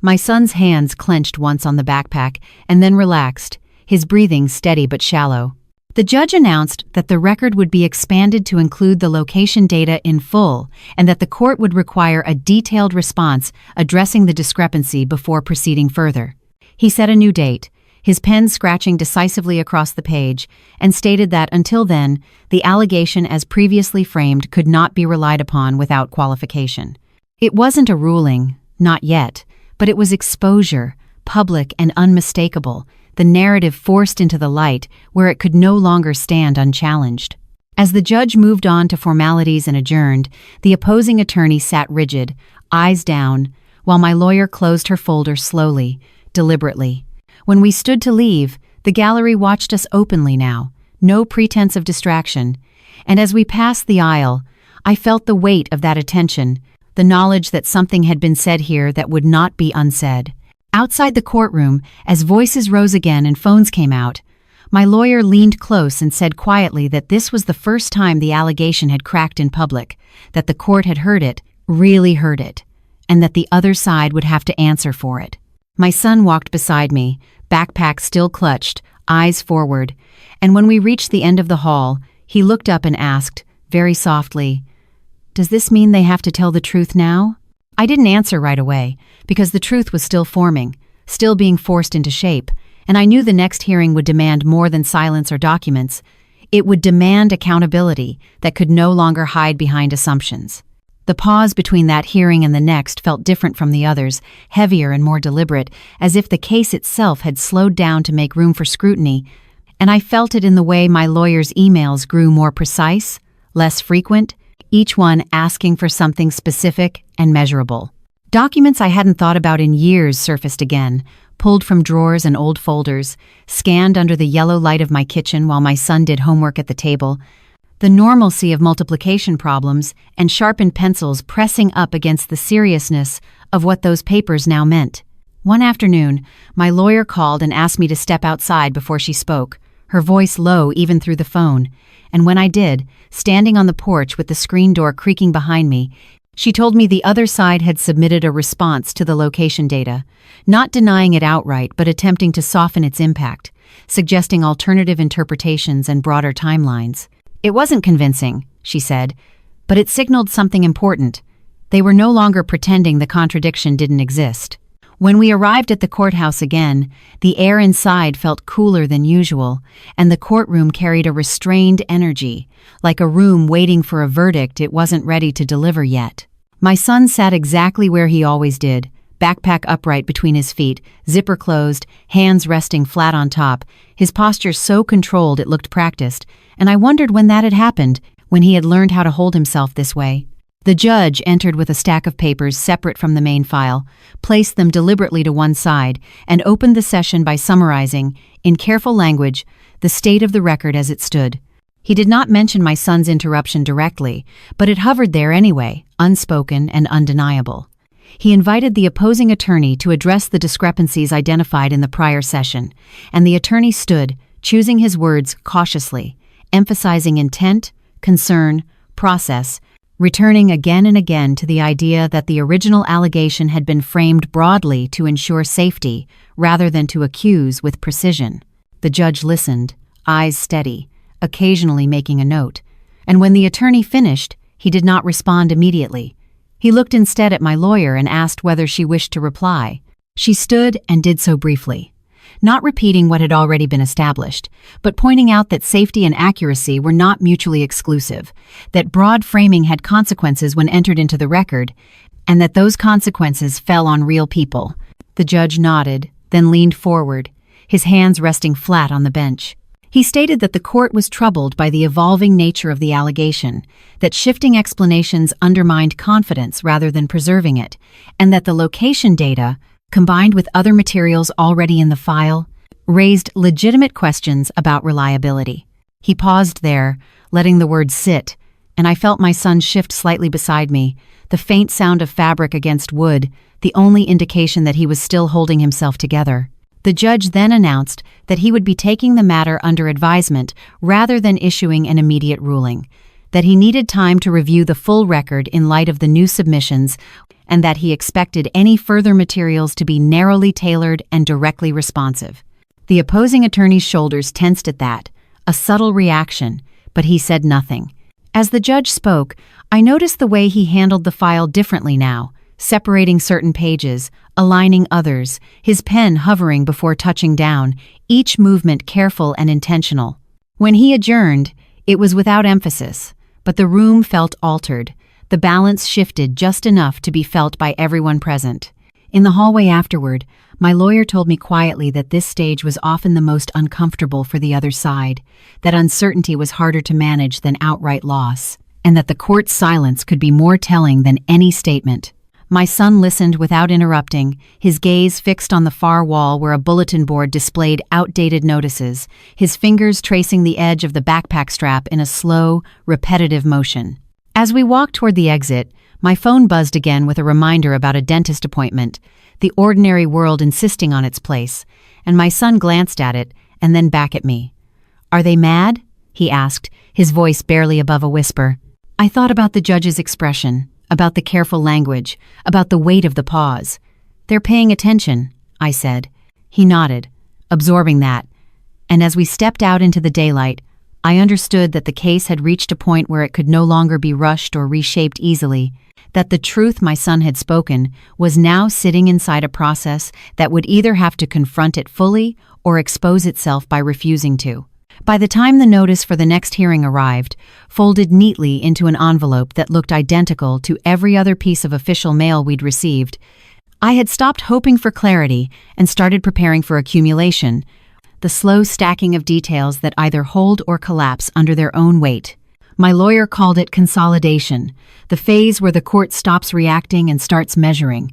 My son's hands clenched once on the backpack and then relaxed, his breathing steady but shallow. The judge announced that the record would be expanded to include the location data in full and that the court would require a detailed response addressing the discrepancy before proceeding further. He set a new date, his pen scratching decisively across the page, and stated that until then, the allegation as previously framed could not be relied upon without qualification. It wasn't a ruling, not yet, but it was exposure, public and unmistakable, the narrative forced into the light where it could no longer stand unchallenged. As the judge moved on to formalities and adjourned, the opposing attorney sat rigid, eyes down, while my lawyer closed her folder slowly, deliberately. When we stood to leave, the gallery watched us openly now, no pretense of distraction, and as we passed the aisle, I felt the weight of that attention, the knowledge that something had been said here that would not be unsaid. Outside the courtroom, as voices rose again and phones came out, my lawyer leaned close and said quietly that this was the first time the allegation had cracked in public, that the court had heard it, really heard it, and that the other side would have to answer for it. My son walked beside me, backpack still clutched, eyes forward, and when we reached the end of the hall, he looked up and asked, very softly, "Does this mean they have to tell the truth now?" I didn't answer right away, because the truth was still forming, still being forced into shape, and I knew the next hearing would demand more than silence or documents. It would demand accountability that could no longer hide behind assumptions. The pause between that hearing and the next felt different from the others, heavier and more deliberate, as if the case itself had slowed down to make room for scrutiny, and I felt it in the way my lawyer's emails grew more precise, less frequent, each one asking for something specific and measurable. Documents I hadn't thought about in years surfaced again, pulled from drawers and old folders, scanned under the yellow light of my kitchen while my son did homework at the table, the normalcy of multiplication problems and sharpened pencils pressing up against the seriousness of what those papers now meant. One afternoon, my lawyer called and asked me to step outside before she spoke, her voice low even through the phone, and when I did, standing on the porch with the screen door creaking behind me, she told me the other side had submitted a response to the location data, not denying it outright but attempting to soften its impact, suggesting alternative interpretations and broader timelines. It wasn't convincing, she said, but it signaled something important. They were no longer pretending the contradiction didn't exist. When we arrived at the courthouse again, the air inside felt cooler than usual, and the courtroom carried a restrained energy, like a room waiting for a verdict it wasn't ready to deliver yet. My son sat exactly where he always did, backpack upright between his feet, zipper closed, hands resting flat on top, his posture so controlled it looked practiced, and I wondered when that had happened, when he had learned how to hold himself this way. The judge entered with a stack of papers separate from the main file, placed them deliberately to one side, and opened the session by summarizing, in careful language, the state of the record as it stood. He did not mention my son's interruption directly, but it hovered there anyway, unspoken and undeniable. He invited the opposing attorney to address the discrepancies identified in the prior session, and the attorney stood, choosing his words cautiously, emphasizing intent, concern, process, returning again and again to the idea that the original allegation had been framed broadly to ensure safety rather than to accuse with precision. The judge listened, eyes steady, occasionally making a note, and when the attorney finished, he did not respond immediately. He looked instead at my lawyer and asked whether she wished to reply. She stood and did so briefly, not repeating what had already been established, but pointing out that safety and accuracy were not mutually exclusive, that broad framing had consequences when entered into the record, and that those consequences fell on real people. The judge nodded, then leaned forward, his hands resting flat on the bench. He stated that the court was troubled by the evolving nature of the allegation, that shifting explanations undermined confidence rather than preserving it, and that the location data, combined with other materials already in the file, raised legitimate questions about reliability. He paused there, letting the words sit, and I felt my son shift slightly beside me, the faint sound of fabric against wood, the only indication that he was still holding himself together. The judge then announced that he would be taking the matter under advisement rather than issuing an immediate ruling, that he needed time to review the full record in light of the new submissions, and that he expected any further materials to be narrowly tailored and directly responsive. The opposing attorney's shoulders tensed at that, a subtle reaction, but he said nothing. As the judge spoke, I noticed the way he handled the file differently now, separating certain pages, aligning others, his pen hovering before touching down, each movement careful and intentional. When he adjourned, it was without emphasis, but the room felt altered. The balance shifted just enough to be felt by everyone present. In the hallway afterward, my lawyer told me quietly that this stage was often the most uncomfortable for the other side, that uncertainty was harder to manage than outright loss, and that the court's silence could be more telling than any statement. My son listened without interrupting, his gaze fixed on the far wall where a bulletin board displayed outdated notices, his fingers tracing the edge of the backpack strap in a slow, repetitive motion. As we walked toward the exit, my phone buzzed again with a reminder about a dentist appointment, the ordinary world insisting on its place, and my son glanced at it and then back at me. "Are they mad?" he asked, his voice barely above a whisper. I thought about the judge's expression, about the careful language, about the weight of the pause. "They're paying attention," I said. He nodded, absorbing that, and as we stepped out into the daylight, I understood that the case had reached a point where it could no longer be rushed or reshaped easily, that the truth my son had spoken was now sitting inside a process that would either have to confront it fully or expose itself by refusing to. By the time the notice for the next hearing arrived, folded neatly into an envelope that looked identical to every other piece of official mail we'd received, I had stopped hoping for clarity and started preparing for accumulation, the slow stacking of details that either hold or collapse under their own weight. My lawyer called it consolidation, the phase where the court stops reacting and starts measuring,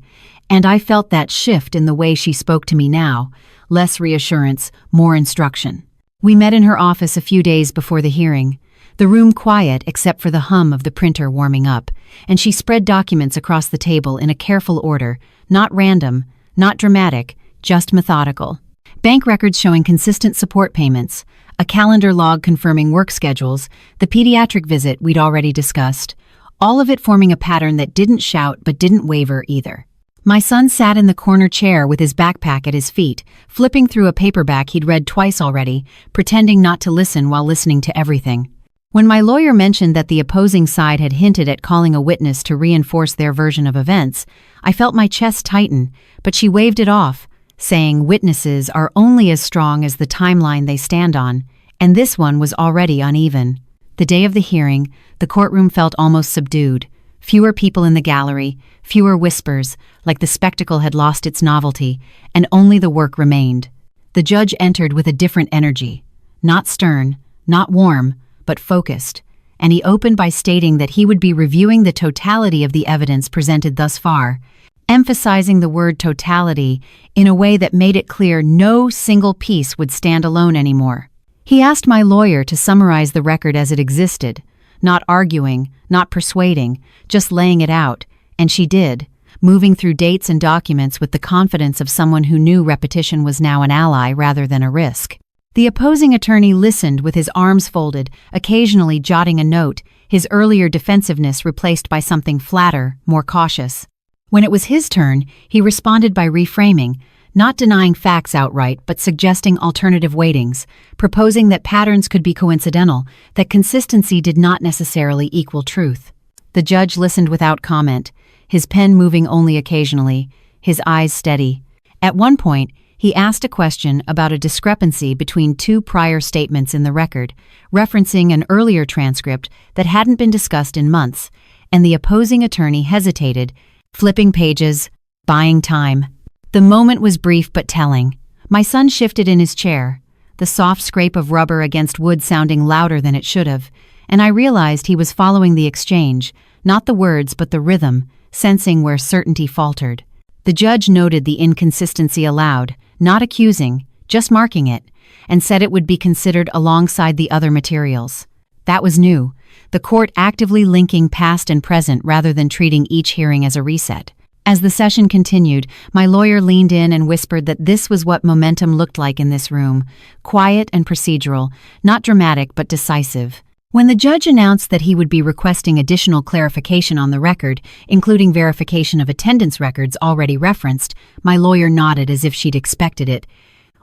and I felt that shift in the way she spoke to me now, less reassurance, more instruction. We met in her office a few days before the hearing, the room quiet except for the hum of the printer warming up, and she spread documents across the table in a careful order, not random, not dramatic, just methodical. Bank records showing consistent support payments, a calendar log confirming work schedules, the pediatric visit we'd already discussed, all of it forming a pattern that didn't shout but didn't waver either. My son sat in the corner chair with his backpack at his feet, flipping through a paperback he'd read twice already, pretending not to listen while listening to everything. When my lawyer mentioned that the opposing side had hinted at calling a witness to reinforce their version of events, I felt my chest tighten, but she waved it off, saying witnesses are only as strong as the timeline they stand on, and this one was already uneven. The day of the hearing, the courtroom felt almost subdued. Fewer people in the gallery, fewer whispers, like the spectacle had lost its novelty, and only the work remained. The judge entered with a different energy, not stern, not warm, but focused, and he opened by stating that he would be reviewing the totality of the evidence presented thus far, emphasizing the word totality in a way that made it clear no single piece would stand alone anymore. He asked my lawyer to summarize the record as it existed, not arguing, not persuading, just laying it out, and she did, moving through dates and documents with the confidence of someone who knew repetition was now an ally rather than a risk. The opposing attorney listened with his arms folded, occasionally jotting a note, his earlier defensiveness replaced by something flatter, more cautious. When it was his turn, he responded by reframing, not denying facts outright but suggesting alternative weightings, proposing that patterns could be coincidental, that consistency did not necessarily equal truth. The judge listened without comment, his pen moving only occasionally, his eyes steady. At one point, he asked a question about a discrepancy between two prior statements in the record, referencing an earlier transcript that hadn't been discussed in months, and the opposing attorney hesitated, flipping pages, buying time. The moment was brief but telling. My son shifted in his chair, the soft scrape of rubber against wood sounding louder than it should have, and I realized he was following the exchange, not the words but the rhythm, sensing where certainty faltered. The judge noted the inconsistency aloud, not accusing, just marking it, and said it would be considered alongside the other materials. That was new, the court actively linking past and present rather than treating each hearing as a reset. As the session continued, my lawyer leaned in and whispered that this was what momentum looked like in this room, quiet and procedural, not dramatic but decisive. When the judge announced that he would be requesting additional clarification on the record, including verification of attendance records already referenced, my lawyer nodded as if she'd expected it,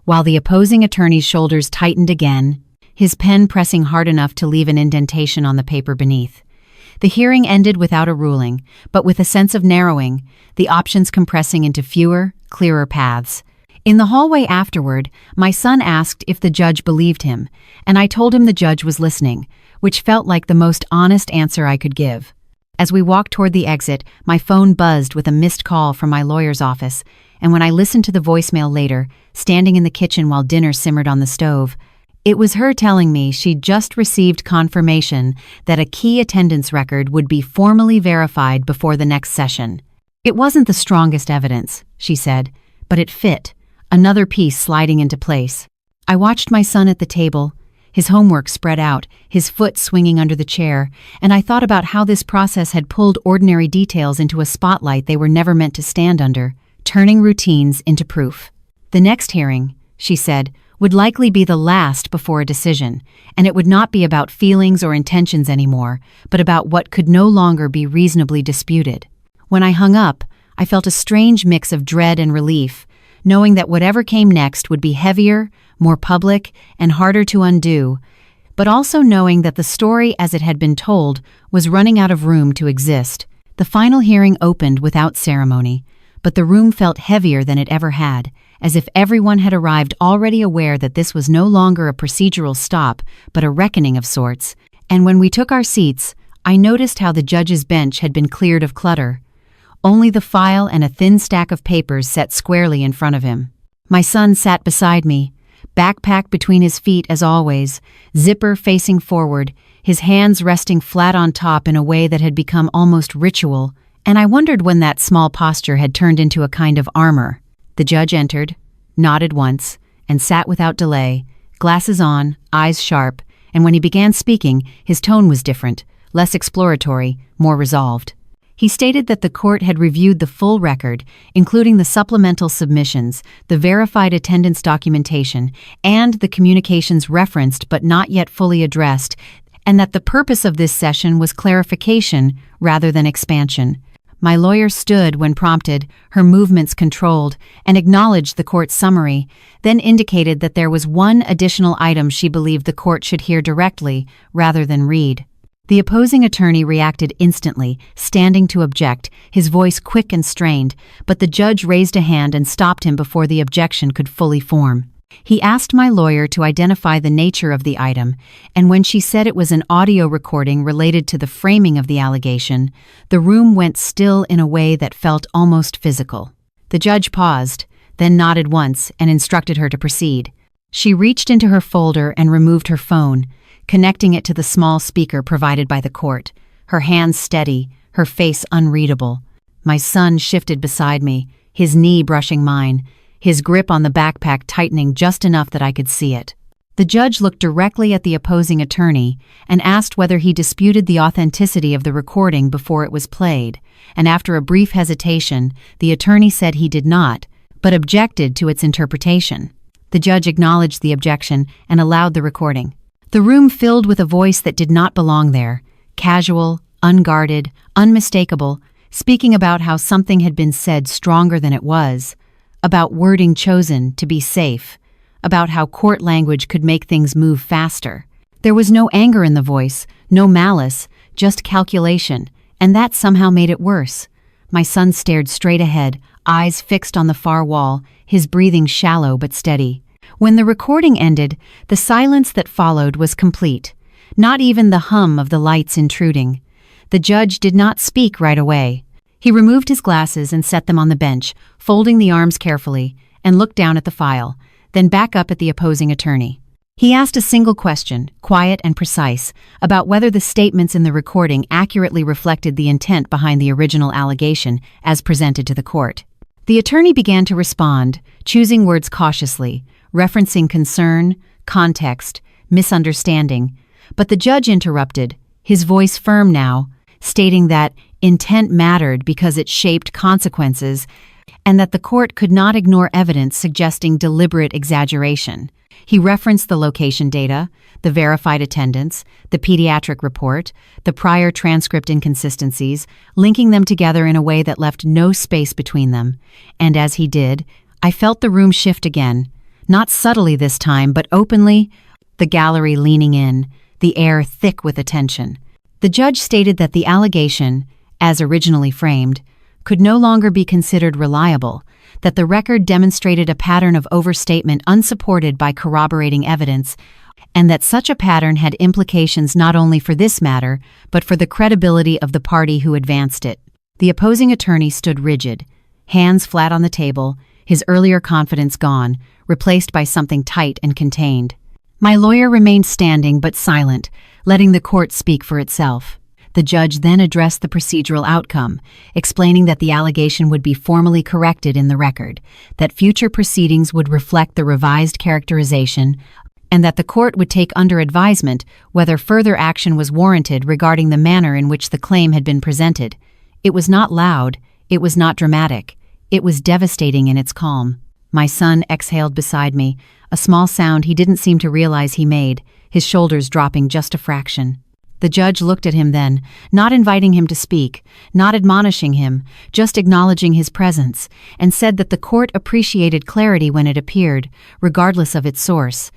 while the opposing attorney's shoulders tightened again, his pen pressing hard enough to leave an indentation on the paper beneath. The hearing ended without a ruling, but with a sense of narrowing, the options compressing into fewer, clearer paths. In the hallway afterward, my son asked if the judge believed him, and I told him the judge was listening, which felt like the most honest answer I could give. As we walked toward the exit, my phone buzzed with a missed call from my lawyer's office, and when I listened to the voicemail later, standing in the kitchen while dinner simmered on the stove, it was her telling me she'd just received confirmation that a key attendance record would be formally verified before the next session. It wasn't the strongest evidence, she said, but it fit, another piece sliding into place. I watched my son at the table, his homework spread out, his foot swinging under the chair, and I thought about how this process had pulled ordinary details into a spotlight they were never meant to stand under, turning routines into proof. The next hearing, she said, would likely be the last before a decision, and it would not be about feelings or intentions anymore, but about what could no longer be reasonably disputed. When I hung up, I felt a strange mix of dread and relief, knowing that whatever came next would be heavier, more public, and harder to undo, but also knowing that the story as it had been told was running out of room to exist. The final hearing opened without ceremony, but the room felt heavier than it ever had, as if everyone had arrived already aware that this was no longer a procedural stop, but a reckoning of sorts. And when we took our seats, I noticed how the judge's bench had been cleared of clutter. Only the file and a thin stack of papers set squarely in front of him. My son sat beside me, backpack between his feet as always, zipper facing forward, his hands resting flat on top in a way that had become almost ritual, and I wondered when that small posture had turned into a kind of armor. The judge entered, nodded once, and sat without delay, glasses on, eyes sharp, and when he began speaking, his tone was different, less exploratory, more resolved. He stated that the court had reviewed the full record, including the supplemental submissions, the verified attendance documentation, and the communications referenced but not yet fully addressed, and that the purpose of this session was clarification rather than expansion. My lawyer stood when prompted, her movements controlled, and acknowledged the court's summary, then indicated that there was one additional item she believed the court should hear directly rather than read. The opposing attorney reacted instantly, standing to object, his voice quick and strained, but the judge raised a hand and stopped him before the objection could fully form. He asked my lawyer to identify the nature of the item, and when she said it was an audio recording related to the framing of the allegation, the room went still in a way that felt almost physical. The judge paused, then nodded once and instructed her to proceed. She reached into her folder and removed her phone, connecting it to the small speaker provided by the court, her hands steady, her face unreadable. My son shifted beside me, his knee brushing mine, his grip on the backpack tightening just enough that I could see it. The judge looked directly at the opposing attorney and asked whether he disputed the authenticity of the recording before it was played, and after a brief hesitation, the attorney said he did not, but objected to its interpretation. The judge acknowledged the objection and allowed the recording. The room filled with a voice that did not belong there, casual, unguarded, unmistakable, speaking about how something had been said stronger than it was, about wording chosen to be safe, about how court language could make things move faster. There was no anger in the voice, no malice, just calculation, and that somehow made it worse. My son stared straight ahead, eyes fixed on the far wall, his breathing shallow but steady. When the recording ended, the silence that followed was complete, not even the hum of the lights intruding. The judge did not speak right away. He removed his glasses and set them on the bench, folding the arms carefully, and looked down at the file, then back up at the opposing attorney. He asked a single question, quiet and precise, about whether the statements in the recording accurately reflected the intent behind the original allegation as presented to the court. The attorney began to respond, choosing words cautiously, referencing concern, context, misunderstanding, but the judge interrupted, his voice firm now, stating that intent mattered because it shaped consequences and that the court could not ignore evidence suggesting deliberate exaggeration. He referenced the location data, the verified attendance, the pediatric report, the prior transcript inconsistencies, linking them together in a way that left no space between them. And as he did, I felt the room shift again, not subtly this time, but openly, the gallery leaning in, the air thick with attention. The judge stated that the allegation, as originally framed, could no longer be considered reliable, that the record demonstrated a pattern of overstatement unsupported by corroborating evidence, and that such a pattern had implications not only for this matter, but for the credibility of the party who advanced it. The opposing attorney stood rigid, hands flat on the table, his earlier confidence gone, replaced by something tight and contained. My lawyer remained standing but silent, letting the court speak for itself. The judge then addressed the procedural outcome, explaining that the allegation would be formally corrected in the record, that future proceedings would reflect the revised characterization, and that the court would take under advisement whether further action was warranted regarding the manner in which the claim had been presented. It was not loud, it was not dramatic, it was devastating in its calm. My son exhaled beside me, a small sound he didn't seem to realize he made, his shoulders dropping just a fraction. The judge looked at him then, not inviting him to speak, not admonishing him, just acknowledging his presence, and said that the court appreciated clarity when it appeared, regardless of its source.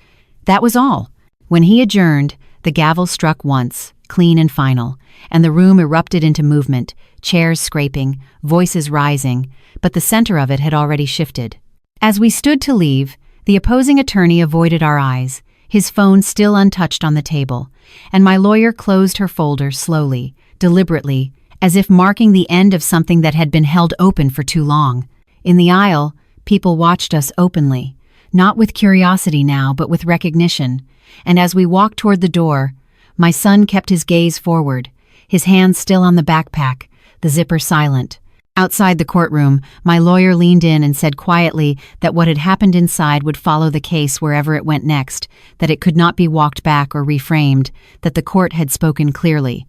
That was all. When he adjourned, the gavel struck once, clean and final, and the room erupted into movement, chairs scraping, voices rising, but the center of it had already shifted. As we stood to leave, the opposing attorney avoided our eyes, his phone still untouched on the table, and my lawyer closed her folder slowly, deliberately, as if marking the end of something that had been held open for too long. In the aisle, people watched us openly, not with curiosity now, but with recognition, and as we walked toward the door, my son kept his gaze forward, his hands still on the backpack, the zipper silent. Outside the courtroom, my lawyer leaned in and said quietly that what had happened inside would follow the case wherever it went next, that it could not be walked back or reframed, that the court had spoken clearly.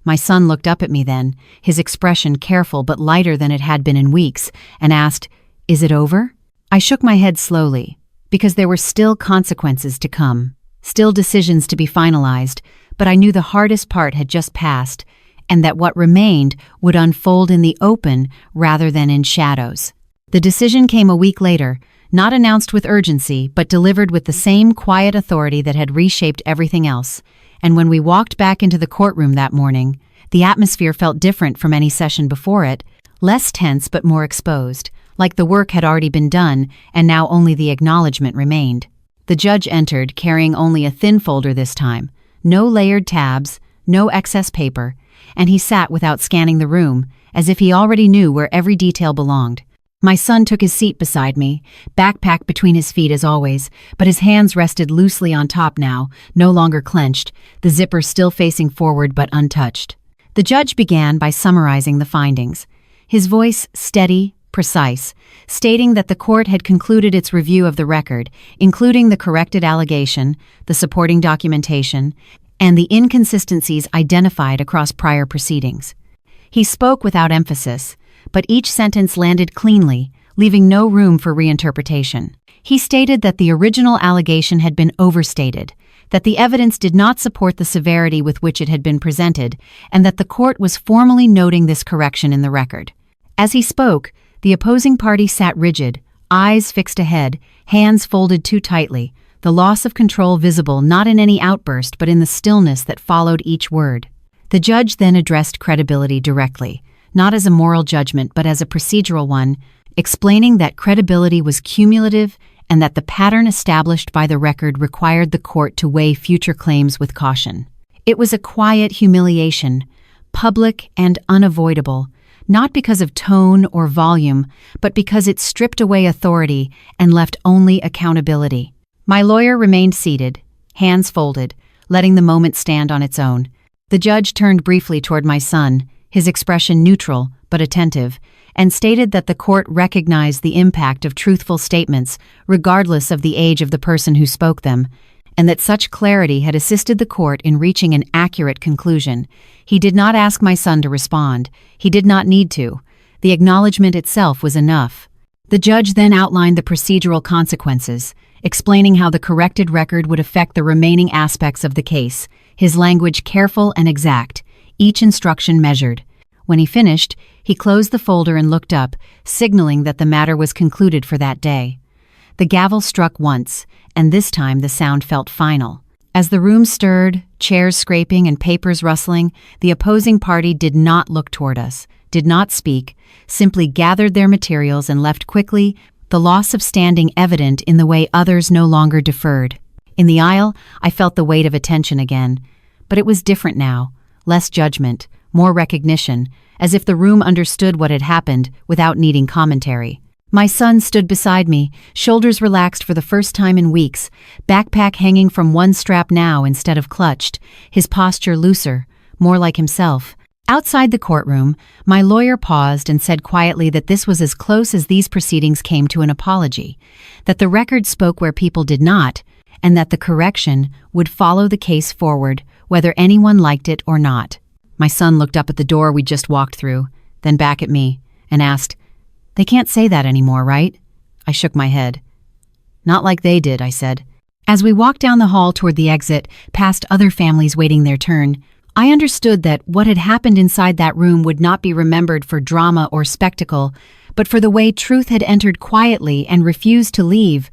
My son looked up at me then, his expression careful but lighter than it had been in weeks, and asked, "Is it over?" I shook my head slowly, because there were still consequences to come, still decisions to be finalized, but I knew the hardest part had just passed, and that what remained would unfold in the open rather than in shadows. The decision came a week later, not announced with urgency, but delivered with the same quiet authority that had reshaped everything else. And when we walked back into the courtroom that morning, the atmosphere felt different from any session before it, less tense but more exposed, like the work had already been done and now only the acknowledgement remained. The judge entered, carrying only a thin folder this time, no layered tabs, no excess paper, and he sat without scanning the room, as if he already knew where every detail belonged. My son took his seat beside me, backpack between his feet as always, but his hands rested loosely on top now, no longer clenched, the zipper still facing forward but untouched. The judge began by summarizing the findings, his voice steady, precise, stating that the court had concluded its review of the record, including the corrected allegation, the supporting documentation, and the inconsistencies identified across prior proceedings. He spoke without emphasis, but each sentence landed cleanly, leaving no room for reinterpretation. He stated that the original allegation had been overstated, that the evidence did not support the severity with which it had been presented, and that the court was formally noting this correction in the record. As he spoke, the opposing party sat rigid, eyes fixed ahead, hands folded too tightly, the loss of control visible not in any outburst but in the stillness that followed each word. The judge then addressed credibility directly, not as a moral judgment but as a procedural one, explaining that credibility was cumulative and that the pattern established by the record required the court to weigh future claims with caution. It was a quiet humiliation, public and unavoidable, not because of tone or volume, but because it stripped away authority and left only accountability. My lawyer remained seated, hands folded, letting the moment stand on its own. The judge turned briefly toward my son, his expression neutral but attentive, and stated that the court recognized the impact of truthful statements regardless of the age of the person who spoke them, and that such clarity had assisted the court in reaching an accurate conclusion. He did not ask my son to respond. He did not need to. The acknowledgement itself was enough. The judge then outlined the procedural consequences, explaining how the corrected record would affect the remaining aspects of the case, his language careful and exact, each instruction measured. When he finished, he closed the folder and looked up, signaling that the matter was concluded for that day. The gavel struck once, and this time the sound felt final. As the room stirred, chairs scraping and papers rustling, the opposing party did not look toward us, did not speak, simply gathered their materials and left quickly, the loss of standing evident in the way others no longer deferred. In the aisle, I felt the weight of attention again. But it was different now. Less judgment, more recognition, as if the room understood what had happened without needing commentary. My son stood beside me, shoulders relaxed for the first time in weeks, backpack hanging from one strap now instead of clutched, his posture looser, more like himself. Outside the courtroom, my lawyer paused and said quietly that this was as close as these proceedings came to an apology, that the record spoke where people did not, and that the correction would follow the case forward, whether anyone liked it or not. My son looked up at the door we'd just walked through, then back at me, and asked, "They can't say that anymore, right?" I shook my head. "Not like they did," I said. As we walked down the hall toward the exit, past other families waiting their turn, I understood that what had happened inside that room would not be remembered for drama or spectacle, but for the way truth had entered quietly and refused to leave,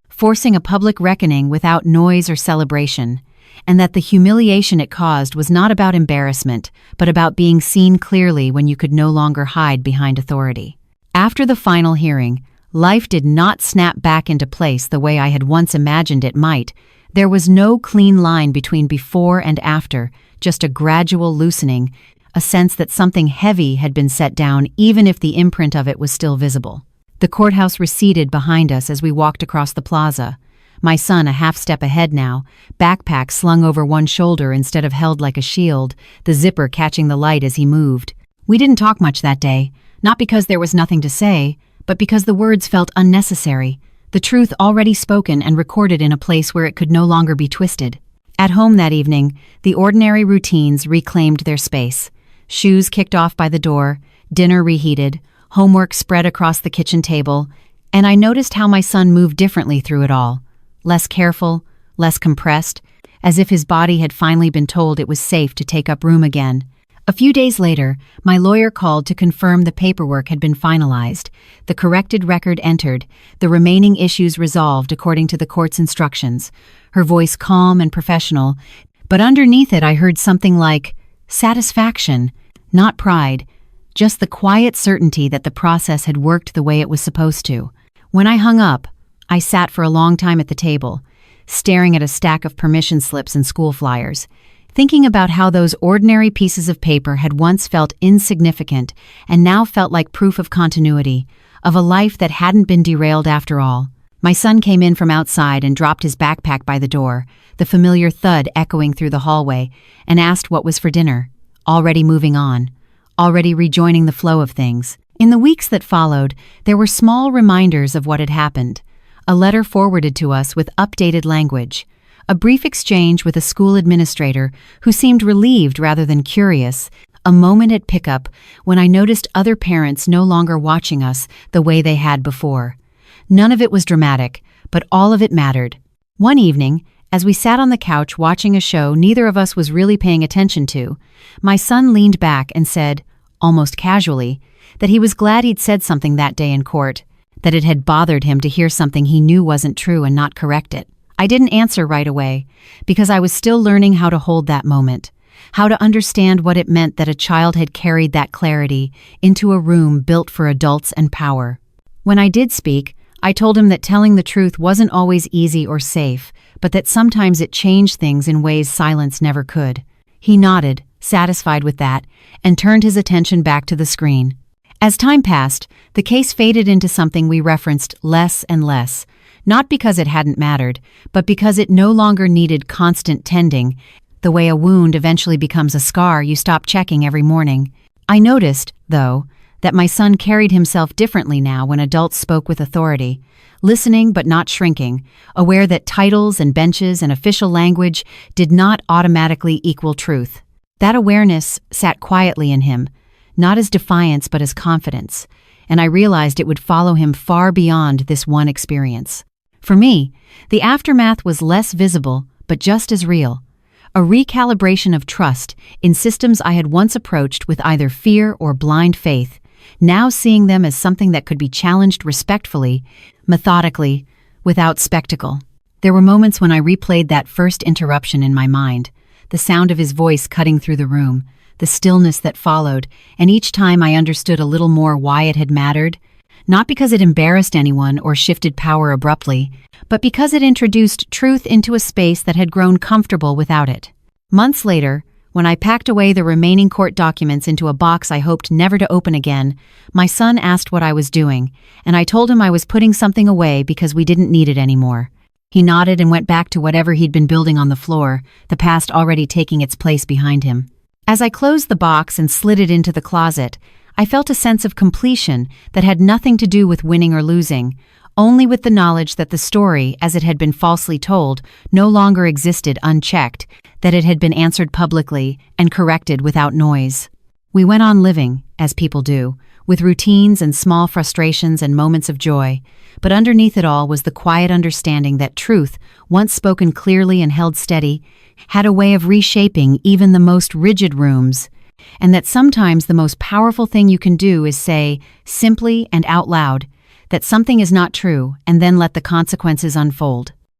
forcing a public reckoning without noise or celebration, and that the humiliation it caused was not about embarrassment, but about being seen clearly when you could no longer hide behind authority. After the final hearing, life did not snap back into place the way I had once imagined it might. There was no clean line between before and after, just a gradual loosening, a sense that something heavy had been set down even if the imprint of it was still visible. The courthouse receded behind us as we walked across the plaza. My son a half step ahead now, backpack slung over one shoulder instead of held like a shield, the zipper catching the light as he moved. We didn't talk much that day, not because there was nothing to say, but because the words felt unnecessary, the truth already spoken and recorded in a place where it could no longer be twisted. At home that evening, the ordinary routines reclaimed their space. Shoes kicked off by the door, dinner reheated, homework spread across the kitchen table, and I noticed how my son moved differently through it all. Less careful, less compressed, as if his body had finally been told it was safe to take up room again. A few days later, my lawyer called to confirm the paperwork had been finalized, the corrected record entered, the remaining issues resolved according to the court's instructions, her voice calm and professional, but underneath it I heard something like satisfaction, not pride, just the quiet certainty that the process had worked the way it was supposed to. When I hung up, I sat for a long time at the table, staring at a stack of permission slips and school flyers, thinking about how those ordinary pieces of paper had once felt insignificant and now felt like proof of continuity, of a life that hadn't been derailed after all. My son came in from outside and dropped his backpack by the door, the familiar thud echoing through the hallway, and asked what was for dinner. Already moving on, already rejoining the flow of things. In the weeks that followed, there were small reminders of what had happened. A letter forwarded to us with updated language. A brief exchange with a school administrator who seemed relieved rather than curious, a moment at pickup when I noticed other parents no longer watching us the way they had before. None of it was dramatic, but all of it mattered. One evening, as we sat on the couch watching a show neither of us was really paying attention to, my son leaned back and said, almost casually, that he was glad he'd said something that day in court, that it had bothered him to hear something he knew wasn't true and not correct it. I didn't answer right away, because I was still learning how to hold that moment, how to understand what it meant that a child had carried that clarity into a room built for adults and power. When I did speak, I told him that telling the truth wasn't always easy or safe, but that sometimes it changed things in ways silence never could. He nodded, satisfied with that, and turned his attention back to the screen. As time passed, the case faded into something we referenced less and less, not because it hadn't mattered, but because it no longer needed constant tending, the way a wound eventually becomes a scar you stop checking every morning. I noticed, though, that my son carried himself differently now when adults spoke with authority, listening but not shrinking, aware that titles and benches and official language did not automatically equal truth. That awareness sat quietly in him, not as defiance but as confidence, and I realized it would follow him far beyond this one experience. For me, the aftermath was less visible but just as real, a recalibration of trust in systems I had once approached with either fear or blind faith, now seeing them as something that could be challenged respectfully, methodically, without spectacle. There were moments when I replayed that first interruption in my mind, the sound of his voice cutting through the room, the stillness that followed, and each time I understood a little more why it had mattered, not because it embarrassed anyone or shifted power abruptly, but because it introduced truth into a space that had grown comfortable without it. Months later, when I packed away the remaining court documents into a box I hoped never to open again, my son asked what I was doing, and I told him I was putting something away because we didn't need it anymore. He nodded and went back to whatever he'd been building on the floor, the past already taking its place behind him. As I closed the box and slid it into the closet, I felt a sense of completion that had nothing to do with winning or losing, only with the knowledge that the story, as it had been falsely told, no longer existed unchecked, that it had been answered publicly and corrected without noise. We went on living, as people do, with routines and small frustrations and moments of joy, but underneath it all was the quiet understanding that truth, once spoken clearly and held steady, had a way of reshaping even the most rigid rooms, and that sometimes the most powerful thing you can do is say, simply and out loud, that something is not true and then let the consequences unfold.